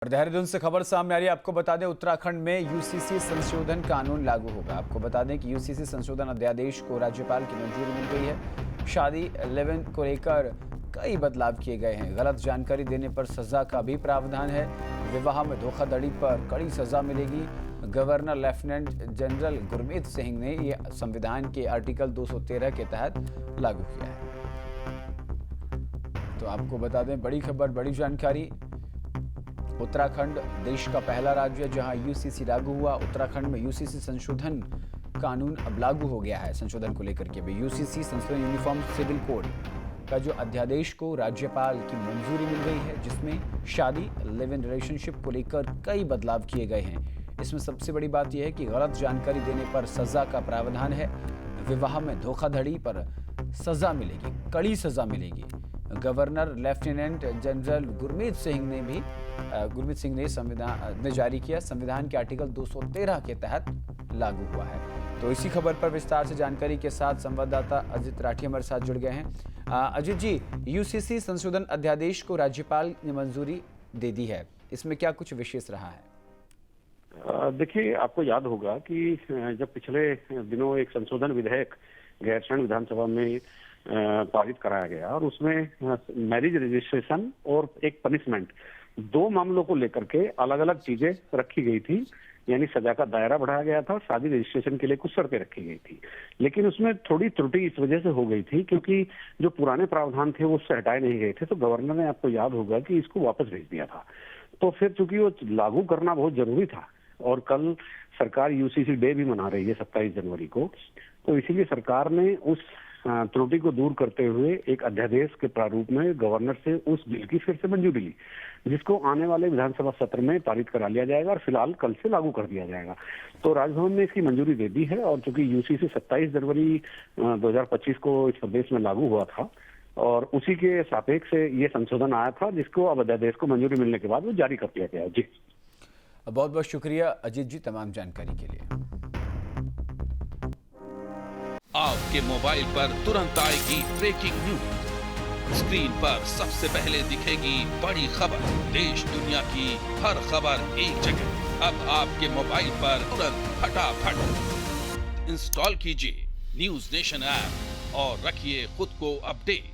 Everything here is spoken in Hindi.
और देहरादून से खबर सामने आ रही है। आपको बता दें, उत्तराखंड में यूसीसी संशोधन कानून लागू होगा। आपको बता दें कि यूसीसी संशोधन अध्यादेश को राज्यपाल की मंजूरी मिल गई है। शादी लिव-इन को लेकर कई बदलाव किए गए हैं। गलत जानकारी देने पर सजा का भी प्रावधान है। विवाह में धोखाधड़ी पर कड़ी सजा मिलेगी। Governor lieutenant general Gurmeet Singh ने यह संविधान के आर्टिकल 213 के तहत लागू किया है। तो आपको बता दें, बड़ी खबर, बड़ी जानकारी। उत्तराखंड देश का पहला राज्य है जहां यूसीसी लागू हुआ। उत्तराखंड में यूसीसी संशोधन कानून अब लागू हो गया है। संशोधन को लेकर के भी यूसीसी संशोधन यूनिफॉर्म सिविल कोड का जो अध्यादेश को राज्यपाल की मंजूरी मिल गई है, जिसमें शादी लिव इन रिलेशनशिप को लेकर कई बदलाव किए गए हैं। इसमें सबसे बड़ी बात यह है कि गलत जानकारी देने पर सजा का प्रावधान है। विवाह में धोखाधड़ी पर सजा मिलेगी, कड़ी सजा मिलेगी। Governor lieutenant general Gurmeet Singh ने संविधान ने जारी किया। संविधान के आर्टिकल 213 के तहत लागू हुआ है। तो इसी खबर पर विस्तार से जानकारी के साथ संवाददाता अजित राठी हमारे साथ जुड़ गए हैं। अजित जी, यूसीसी संशोधन अध्यादेश को राज्यपाल ने मंजूरी दे दी है, इसमें क्या कुछ विशेष रहा है? देखिए, आपको याद होगा कि जब पिछले दिनों एक संशोधन विधेयक गैरसैंण विधानसभा में पारित कराया गया और उसमें मैरिज रजिस्ट्रेशन और एक पनिशमेंट, दो मामलों को लेकर के अलग अलग चीजें रखी गई थी। यानी सजा का दायरा बढ़ाया गया था, शादी रजिस्ट्रेशन के लिए कुछ शर्तें रखी गई थी। लेकिन उसमें थोड़ी त्रुटि इस वजह से हो गई थी क्योंकि जो पुराने प्रावधान थे वो उससे हटाए नहीं गए थे। तो गवर्नर ने, आपको याद होगा कि इसको वापस भेज दिया था। तो फिर चूंकि वो लागू करना बहुत जरूरी था और कल सरकार यूसीसी डे भी मना रही है 27 जनवरी को, तो इसीलिए सरकार ने उस त्रुटि को दूर करते हुए एक अध्यादेश के प्रारूप में गवर्नर से उस बिल की फिर से मंजूरी ली, जिसको आने वाले विधानसभा सत्र में पारित करा लिया जाएगा और फिलहाल कल से लागू कर दिया जाएगा। तो राजभवन ने इसकी मंजूरी दे दी है और चूंकि यूसीसी 27 जनवरी 2025 को इस प्रदेश में लागू हुआ था और उसी के सापेक्ष से ये संशोधन आया था, जिसको अब अध्यादेश को मंजूरी मिलने के बाद वो जारी कर दिया गया है। जी, बहुत बहुत शुक्रिया अजित जी तमाम जानकारी के लिए। आपके मोबाइल पर तुरंत आएगी ब्रेकिंग न्यूज। स्क्रीन पर सबसे पहले दिखेगी बड़ी खबर। देश दुनिया की हर खबर एक जगह। अब आपके मोबाइल पर तुरंत फटाफट इंस्टॉल कीजिए न्यूज नेशन ऐप और रखिए खुद को अपडेट।